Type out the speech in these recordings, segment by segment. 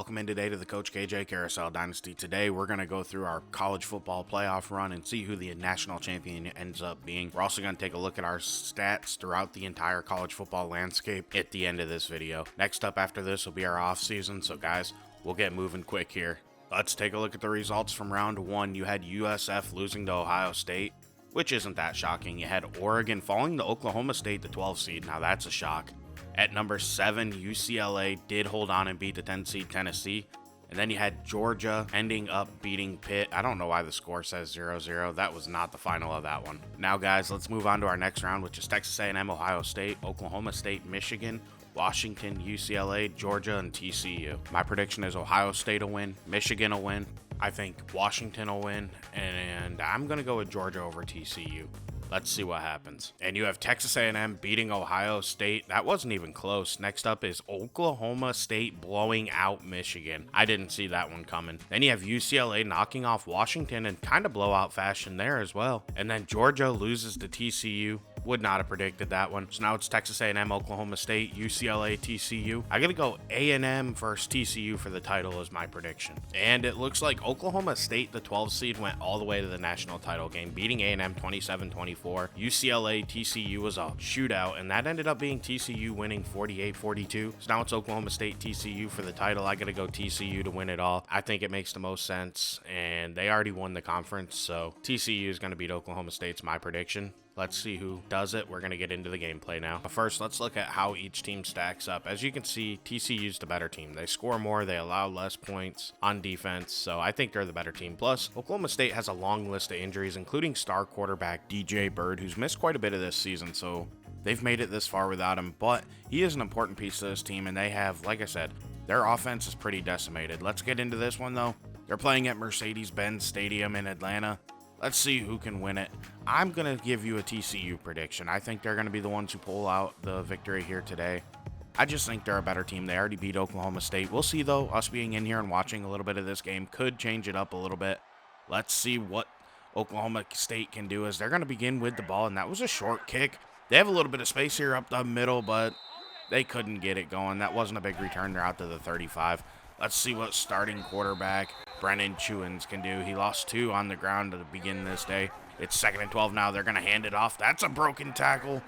welcome in today to the Coach KJ Carousel Dynasty. Today we're going to go through our college football playoff run and see who the national champion ends up being. We're also going to take a look at our stats throughout the entire college football landscape at the end of this video. Next up after this will be our off season, so guys, we'll get moving quick here. Let's take a look at the results from round one. You had USF losing to Ohio State, which isn't that shocking. You had Oregon falling to Oklahoma State, the 12th seed. Now that's a shock. At number 7, UCLA did hold on and beat the 10 seed Tennessee. And then you had Georgia ending up beating Pitt. I don't know why the score says 0-0. That was not the final of that one. Now, guys, let's move on to our next round, which is Texas A&M, Ohio State, Oklahoma State, Michigan, Washington, UCLA, Georgia, and TCU. My prediction is Ohio State will win, Michigan will win. I think Washington will win, and I'm going to go with Georgia over TCU. Let's see what happens. And you have Texas A&M beating Ohio State. That wasn't even close. Next up is Oklahoma State blowing out Michigan. I didn't see that one coming. Then you have UCLA knocking off Washington in kind of blowout fashion there as well. And then Georgia loses to TCU. Would not have predicted that one. So now it's Texas A&M, Oklahoma State, UCLA, TCU. I gotta go A&M versus TCU for the title is my prediction. And it looks like Oklahoma State, the 12th seed, went all the way to the national title game, beating A&M 27-24. UCLA, TCU was a shootout, and that ended up being TCU winning 48-42. So now it's Oklahoma State, TCU for the title. I gotta go TCU to win it all. I think it makes the most sense, and they already won the conference, so TCU is gonna beat Oklahoma State's my prediction. Let's see who does it. We're going to get into the gameplay now. But first, let's look at how each team stacks up. As you can see, TCU's the better team. They score more, they allow less points on defense, so I think they're the better team. Plus, Oklahoma State has a long list of injuries, including star quarterback DJ Bird, who's missed quite a bit of this season, so they've made it this far without him. But he is an important piece of this team, and they have, like I said, their offense is pretty decimated. Let's get into this one, though. They're playing at Mercedes-Benz Stadium in Atlanta. Let's see who can win it. I'm going to give you a TCU prediction. I think they're going to be the ones who pull out the victory here today. I just think they're a better team. They already beat Oklahoma State. We'll see, though. Us being in here and watching a little bit of this game could change it up a little bit. Let's see what Oklahoma State can do as they're going to begin with the ball, and that was a short kick. They have a little bit of space here up the middle, but they couldn't get it going. That wasn't a big return. They're out to the 35. Let's see what starting quarterback Brennan Chewins can do. He lost 2 on the ground to begin this day. It's 2nd and 12 now. They're going to hand it off. That's a broken tackle,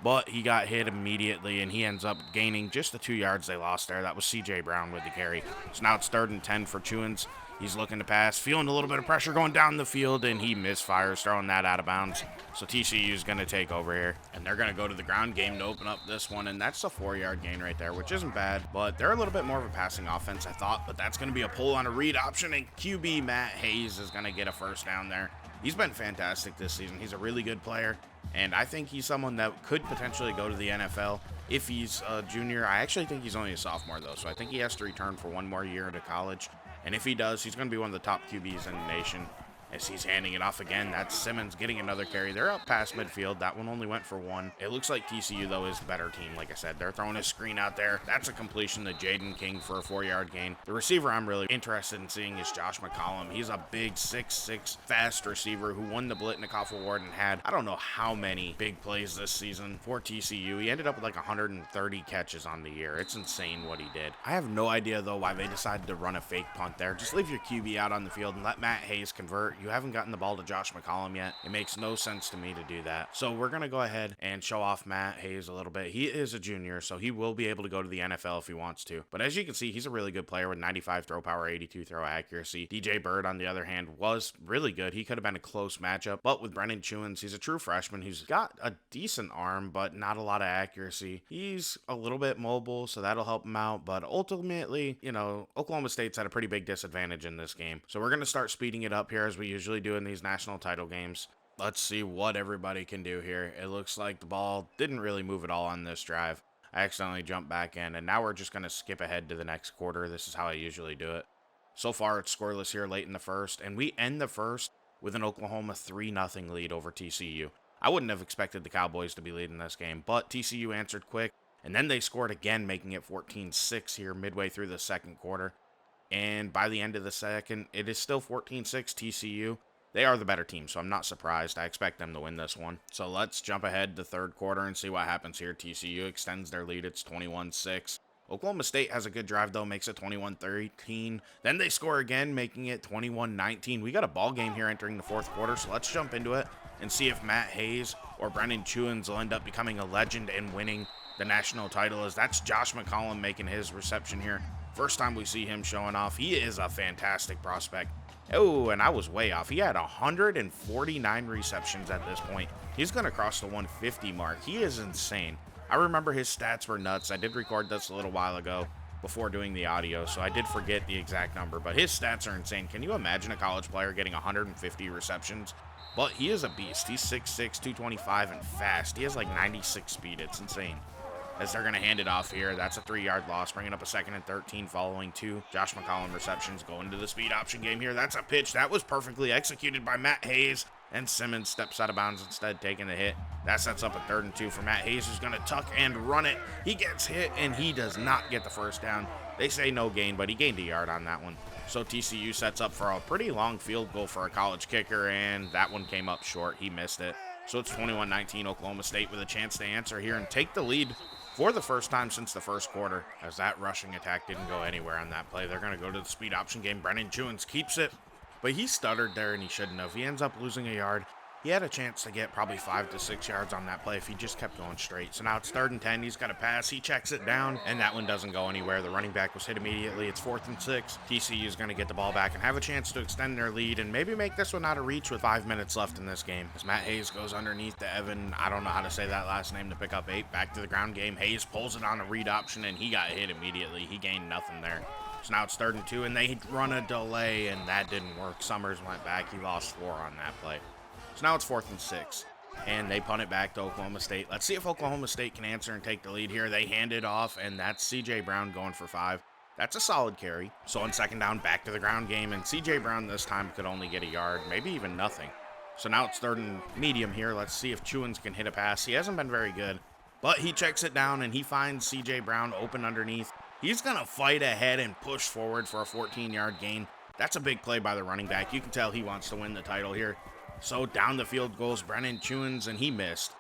but he got hit immediately, and he ends up gaining just the 2 yards they lost there. That was C.J. Brown with the carry. So now it's 3rd and 10 for Chewins. He's looking to pass, feeling a little bit of pressure going down the field, and he misfires, throwing that out of bounds. So TCU is going to take over here, and they're going to go to the ground game to open up this one, and that's a 4-yard gain right there, which isn't bad, but they're a little bit more of a passing offense, I thought, but that's going to be a pull on a read option, and QB Matt Hayes is going to get a first down there. He's been fantastic this season. He's a really good player, and I think he's someone that could potentially go to the NFL if he's a junior. I actually think he's only a sophomore, though, so I think he has to return for one more year into college. And if he does, he's going to be one of the top QBs in the nation. As he's handing it off again, that's Simmons getting another carry. They're up past midfield. That one only went for 1. It looks like TCU, though, is the better team. Like I said, they're throwing a screen out there. That's a completion to Jaden King for a 4-yard gain. The receiver I'm really interested in seeing is Josh McCollum. He's a big 6'6", fast receiver who won the Blitnikoff Award and had, I don't know how many big plays this season for TCU. He ended up with like 130 catches on the year. It's insane what he did. I have no idea, though, why they decided to run a fake punt there. Just leave your QB out on the field and let Matt Hayes convert. You haven't gotten the ball to Josh McCollum yet. It makes no sense to me to do that. So we're going to go ahead and show off Matt Hayes a little bit. He is a junior, so he will be able to go to the NFL if he wants to. But as you can see, he's a really good player with 95 throw power, 82 throw accuracy. DJ Bird, on the other hand, was really good. He could have been a close matchup, but with Brennan Chewins, he's a true freshman who's got a decent arm, but not a lot of accuracy. He's a little bit mobile, so that'll help him out, but ultimately, you know, Oklahoma State's at a pretty big disadvantage in this game. So we're going to start speeding it up here as we usually do in these national title games. Let's see what everybody can do here. It looks like the ball didn't really move at all on this drive. I accidentally jumped back in, and now we're just going to skip ahead to the next quarter. This is how I usually do it. So far, it's scoreless here late in the first, and we end the first with an Oklahoma 3-0 lead over TCU. I wouldn't have expected the Cowboys to be leading this game, but TCU answered quick, and then they scored again, making it 14-6 here midway through the second quarter. And by the end of the second, it is still 14-6 TCU. They are the better team, so I'm not surprised. I expect them to win this one. So let's jump ahead to third quarter and see what happens here. TCU extends their lead. It's 21-6. Oklahoma State has a good drive, though, makes it 21-13. Then they score again, making it 21-19. We got a ball game here entering the fourth quarter, so let's jump into it and see if Matt Hayes or Brennan Chewins will end up becoming a legend and winning the national title, as that's Josh McCollum making his reception here. First time we see him showing off. He is a fantastic prospect. Oh, and I was way off. He had 149 receptions at this point. He's going to cross the 150 mark. He is insane. I remember his stats were nuts. I did record this a little while ago before doing the audio, so I did forget the exact number, but his stats are insane. Can you imagine a college player getting 150 receptions? But he is a beast. He's 6'6", 225, and fast. He has like 96 speed. It's insane. As they're going to hand it off here. That's a 3-yard loss, bringing up a 2nd and 13 following 2 Josh McCollum receptions. Going to the speed option game here. That's a pitch that was perfectly executed by Matt Hayes, and Simmons steps out of bounds instead, taking the hit. That sets up a 3rd and 2 for Matt Hayes, who's going to tuck and run it. He gets hit, and he does not get the first down. They say no gain, but he gained a yard on that one. So TCU sets up for a pretty long field goal for a college kicker, and that one came up short. He missed it. So it's 21-19, Oklahoma State with a chance to answer here and take the lead for the first time since the first quarter, as that rushing attack didn't go anywhere on that play. They're going to go to the speed option game. Brennan Chewins keeps it, but he stuttered there, and he shouldn't have. He ends up losing a yard. He had a chance to get probably 5 to 6 yards on that play if he just kept going straight. So now it's 3rd and 10. He's got a pass. He checks it down, and that one doesn't go anywhere. The running back was hit immediately. It's 4th and 6. TCU is going to get the ball back and have a chance to extend their lead and maybe make this one out of reach with 5 minutes left in this game. As Matt Hayes goes underneath to Evan, I don't know how to say that last name, to pick up 8. Back to the ground game. Hayes pulls it on a read option, and he got hit immediately. He gained nothing there. So now it's 3rd and 2, and they run a delay, and that didn't work. Summers went back. He lost 4 on that play. So now it's 4th and 6, and they punt it back to Oklahoma State. Let's see if Oklahoma State can answer and take the lead here. They hand it off, and that's C.J. Brown going for 5. That's a solid carry. So on 2nd down, back to the ground game, and C.J. Brown this time could only get a yard, maybe even nothing. So now it's 3rd and medium here. Let's see if Chewins can hit a pass. He hasn't been very good, but he checks it down, and he finds C.J. Brown open underneath. He's going to fight ahead and push forward for a 14-yard gain. That's a big play by the running back. You can tell he wants to win the title here. So down the field goes Brennan Chewins, and he missed.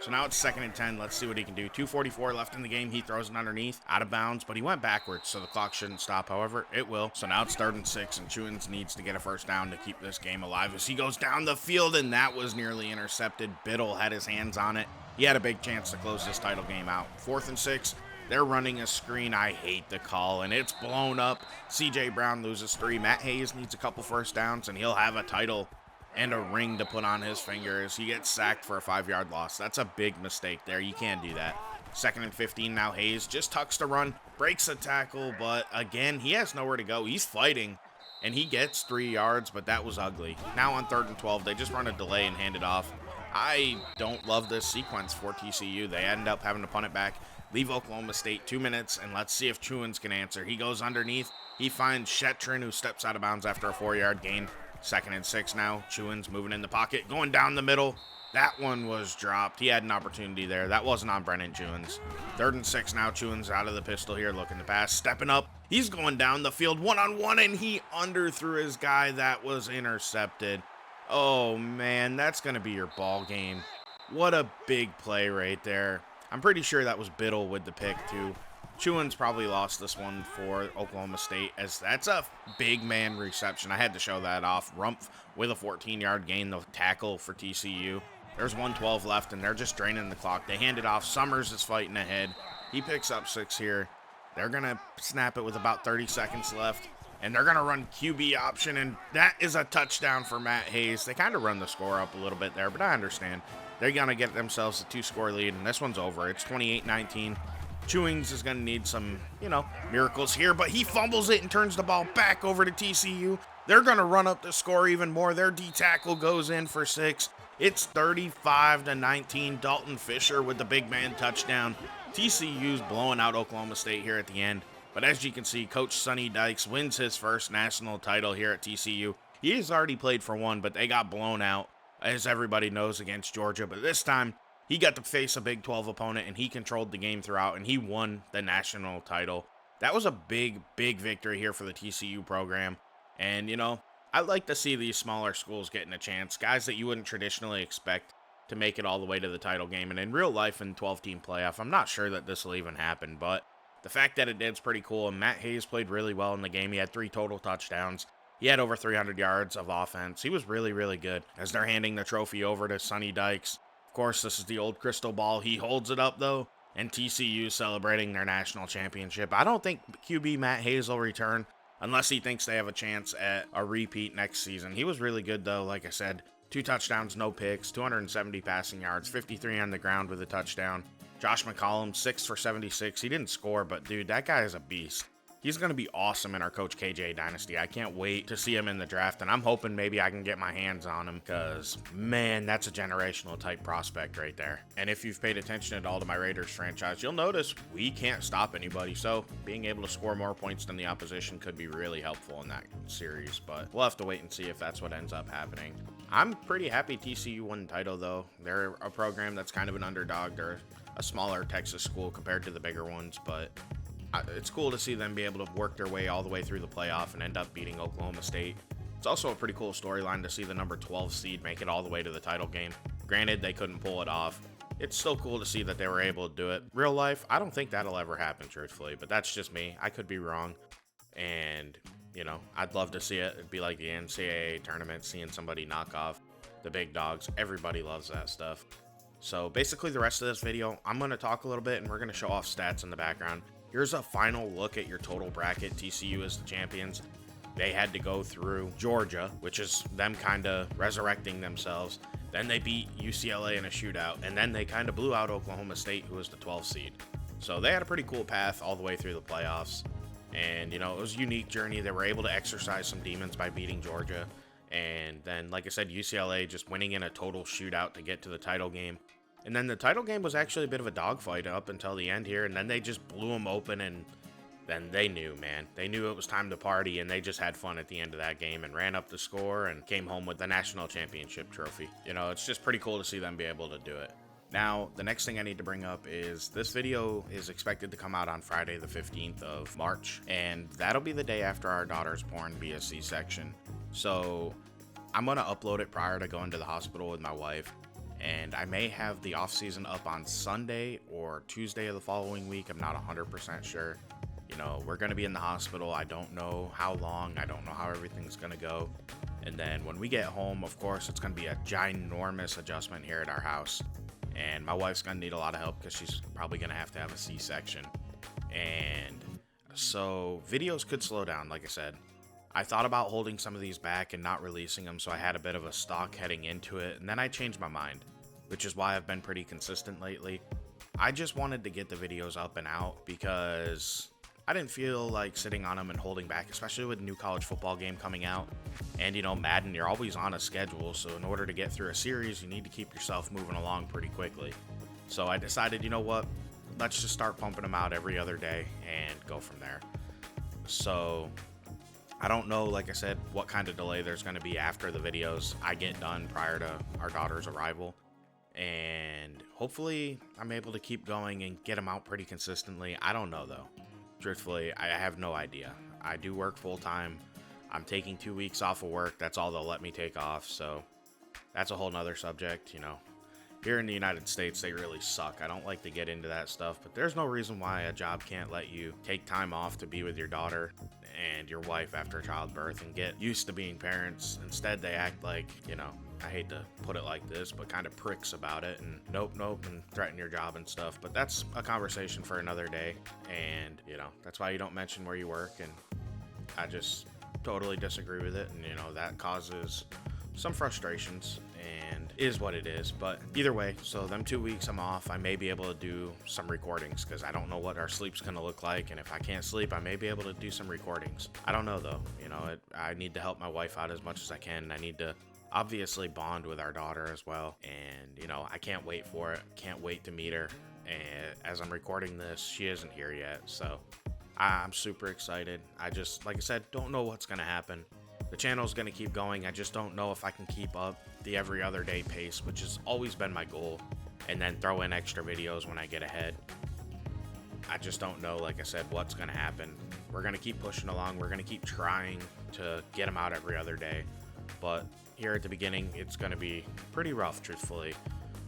So now it's 2nd and 10. Let's see what he can do. 2:44 left in the game. He throws it underneath, out of bounds, but he went backwards, so the clock shouldn't stop. However, it will. So now it's 3rd and 6, and Chewins needs to get a first down to keep this game alive as he goes down the field, and that was nearly intercepted. Biddle had his hands on it. He had a big chance to close this title game out. 4th and 6. They're running a screen. I hate the call, and it's blown up. C.J. Brown loses 3. Matt Hayes needs a couple first downs, and he'll have a title and a ring to put on his finger as he gets sacked for a 5-yard loss. That's a big mistake there. You can't do that. 2nd and 15 now. Hayes just tucks to run, breaks a tackle, but again, he has nowhere to go. He's fighting, and he gets 3 yards, but that was ugly. Now on 3rd and 12, they just run a delay and hand it off. I don't love this sequence for TCU. They end up having to punt it back, leave Oklahoma State 2 minutes, and let's see if Chewins can answer. He goes underneath. He finds Shetron, who steps out of bounds after a 4-yard gain. 2nd and 6 now. Chewins moving in the pocket, going down the middle. That one was dropped. He had an opportunity there. That wasn't on Brennan Chewins. 3rd and 6 now. Chewins out of the pistol here, looking to pass, stepping up. He's going down the field one-on-one, and he underthrew his guy. That was intercepted. Oh, man, that's going to be your ball game. What a big play right there. I'm pretty sure that was Biddle with the pick, too. Chewins probably lost this one for Oklahoma State, as that's a big man reception. I had to show that off. Rumpf with a 14-yard gain, the tackle for TCU. There's 1:12 left, and they're just draining the clock. They hand it off. Summers is fighting ahead. He picks up 6 here. They're going to snap it with about 30 seconds left, and they're going to run QB option, and that is a touchdown for Matt Hayes. They kind of run the score up a little bit there, but I understand. They're going to get themselves a 2-score lead, and this one's over. It's 28-19. Chewins is going to need some, miracles here, but he fumbles it and turns the ball back over to TCU. They're going to run up the score even more. Their D tackle goes in for 6. It's 35-19. Dalton Fisher with the big man touchdown. TCU's blowing out Oklahoma State here at the end. But as you can see, Coach Sonny Dykes wins his first national title here at TCU. He has already played for one, but they got blown out, as everybody knows, against Georgia. But this time, he got to face a Big 12 opponent, and he controlled the game throughout, and he won the national title. That was a big, big victory here for the TCU program. And, I'd like to see these smaller schools getting a chance. Guys that you wouldn't traditionally expect to make it all the way to the title game. And in real life, in 12-team playoff, I'm not sure that this will even happen. But the fact that it did is pretty cool. And Matt Hayes played really well in the game. He had 3 total touchdowns. He had over 300 yards of offense. He was really, really good. As they're handing the trophy over to Sonny Dykes, of course, this is the old crystal ball. He holds it up, though, and TCU celebrating their national championship. I don't think QB Matt Hayes will return unless he thinks they have a chance at a repeat next season. He was really good, though. Like I said, 2 touchdowns, no picks, 270 passing yards, 53 on the ground with a touchdown. Josh McCollum, 6 for 76. He didn't score, but dude, that guy is a beast. He's going to be awesome in our Coach KJ dynasty. I can't wait to see him in the draft, and I'm hoping maybe I can get my hands on him because, man, that's a generational type prospect right there. And if you've paid attention at all to my Raiders franchise, you'll notice we can't stop anybody, so being able to score more points than the opposition could be really helpful in that series, but we'll have to wait and see if that's what ends up happening. I'm pretty happy TCU won the title, though. They're a program that's kind of an underdog. They're a smaller Texas school compared to the bigger ones, but it's cool to see them be able to work their way all the way through the playoff and end up beating Oklahoma State. It's also a pretty cool storyline to see the number 12 seed make it all the way to the title game. Granted, they couldn't pull it off. It's still cool to see that they were able to do it. Real life, I don't think that'll ever happen, truthfully, but that's just me. I could be wrong. And, you know, I'd love to see it. It'd be like the NCAA tournament, seeing somebody knock off the big dogs. Everybody loves that stuff. So basically the rest of this video, I'm going to talk a little bit and we're going to show off stats in the background. Here's a final look at your total bracket. TCU is the champions. They had to go through Georgia, which is them kind of resurrecting themselves. Then they beat UCLA in a shootout, and then they kind of blew out Oklahoma State, who was the 12th seed. So they had a pretty cool path all the way through the playoffs. And, you know, it was a unique journey. They were able to exercise some demons by beating Georgia. And then, like I said, UCLA just winning in a total shootout to get to the title game. And then the title game was actually a bit of a dogfight up until the end here, and then they just blew them open, and then they knew, man. They knew it was time to party, and they just had fun at the end of that game and ran up the score and came home with the national championship trophy. You know, it's just pretty cool to see them be able to do it. Now, the next thing I need to bring up is this video is expected to come out on Friday the 15th of March, and that'll be the day after our daughter's born via C-section. So I'm going to upload it prior to going to the hospital with my wife. And I may have the off season up on Sunday or Tuesday of the following week. I'm not 100% sure. You know, we're going to be in the hospital. I don't know how long. I don't know how everything's going to go. And then when we get home, of course, it's going to be a ginormous adjustment here at our house. And my wife's going to need a lot of help because she's probably going to have a C-section. And so videos could slow down, like I said. I thought about holding some of these back and not releasing them, so I had a bit of a stock heading into it, and then I changed my mind, which is why I've been pretty consistent lately. I just wanted to get the videos up and out because I didn't feel like sitting on them and holding back, especially with a new college football game coming out. And, you know, Madden, you're always on a schedule, so in order to get through a series, you need to keep yourself moving along pretty quickly. So I decided, you know what, let's just start pumping them out every other day and go from there. So I don't know, like I said, what kind of delay there's going to be after the videos I get done prior to our daughter's arrival. And hopefully I'm able to keep going and get them out pretty consistently. I don't know, though. Truthfully, I have no idea. I do work full time. I'm taking 2 weeks off of work. That's all they'll let me take off. So that's a whole nother subject, you know. Here in the United States, they really suck. I don't like to get into that stuff, but there's no reason why a job can't let you take time off to be with your daughter and your wife after childbirth and get used to being parents. Instead, they act like, you know, I hate to put it like this, but kind of pricks about it and nope, and threaten your job and stuff. But that's a conversation for another day. And, you know, that's why you don't mention where you work. And I just totally disagree with it. And, you know, that causes some frustrations and is what it is. But either way, so them 2 weeks I'm off, I may be able to do some recordings because I don't know what our sleep's going to look like. And if I can't sleep, I may be able to do some recordings. I don't know, though. You know, I need to help my wife out as much as I can. I need to obviously bond with our daughter as well. And, you know, I can't wait for it. Can't wait to meet her. And as I'm recording this, she isn't here yet. So I'm super excited. I just, like I said, don't know what's going to happen. The channel's going to keep going. I just don't know if I can keep up the every other day pace, which has always been my goal, and then throw in extra videos when I get ahead. I just don't know, like I said, what's going to happen. We're going to keep pushing along. We're going to keep trying to get them out every other day. But here at the beginning, it's going to be pretty rough, truthfully,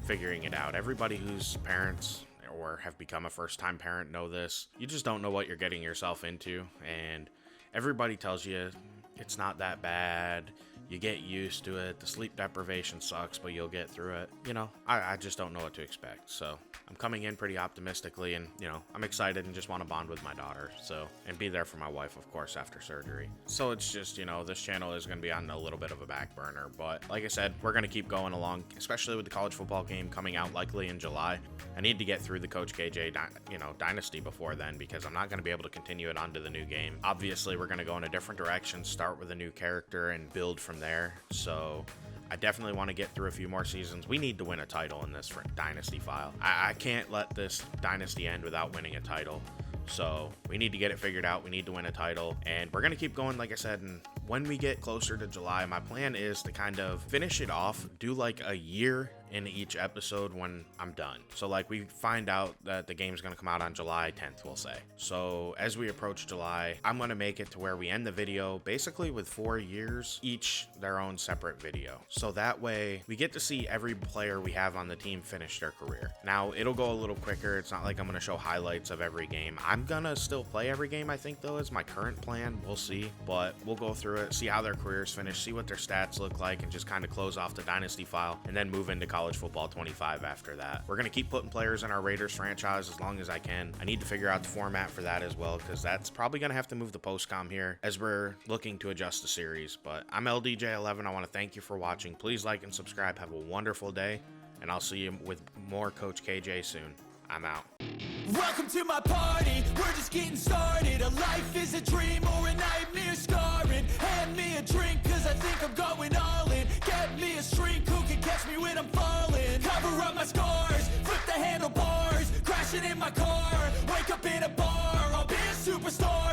figuring it out. Everybody who's parents or have become a first-time parent know this. You just don't know what you're getting yourself into, and everybody tells you it's not that bad. You get used to it. The sleep deprivation sucks, but you'll get through it. You know, I just don't know what to expect. So I'm coming in pretty optimistically, and, you know, I'm excited and just want to bond with my daughter. So, and be there for my wife, of course, after surgery. So it's just, you know, this channel is going to be on a little bit of a back burner. But like I said, we're going to keep going along, especially with the college football game coming out likely in July. I need to get through the Coach KJ, dynasty before then, because I'm not going to be able to continue it onto the new game. Obviously, we're going to go in a different direction, start with a new character and build from there. So I definitely want to get through a few more seasons. We need to win a title in this Dynasty file. I can't let this Dynasty end without winning a title. So we need to get it figured out. We need to win a title, and we're going to keep going, like I said. And when we get closer to July, my plan is to kind of finish it off, do like a year in each episode when I'm done. So like we find out that the game's going to come out on July 10th, we'll say. So as we approach July, I'm going to make it to where we end the video basically with 4 years, each their own separate video. So that way we get to see every player we have on the team finish their career. Now it'll go a little quicker. It's not like I'm going to show highlights of every game. I'm going to still play every game, I think, though, is my current plan. We'll see, but we'll go through it, see how their careers finish, see what their stats look like, and just kind of close off the Dynasty file, and then move into College Football 25 after that. We're going to keep putting players in our Raiders franchise as long as I can. I need to figure out the format for that as well, because that's probably going to have to move the postcom here as we're looking to adjust the series. But I'm LDJ11. I want to thank you for watching. Please like and subscribe. Have a wonderful day, and I'll see you with more Coach KJ soon. I'm out. Welcome to my party, we're just getting started. A life is a dream or a nightmare scarring. Hand me a drink cause I think I'm going all in. Get me a shrink who can catch me when I'm falling. Cover up my scars, flip the handlebars, crashing in my car. Wake up in a bar, I'll be a superstar.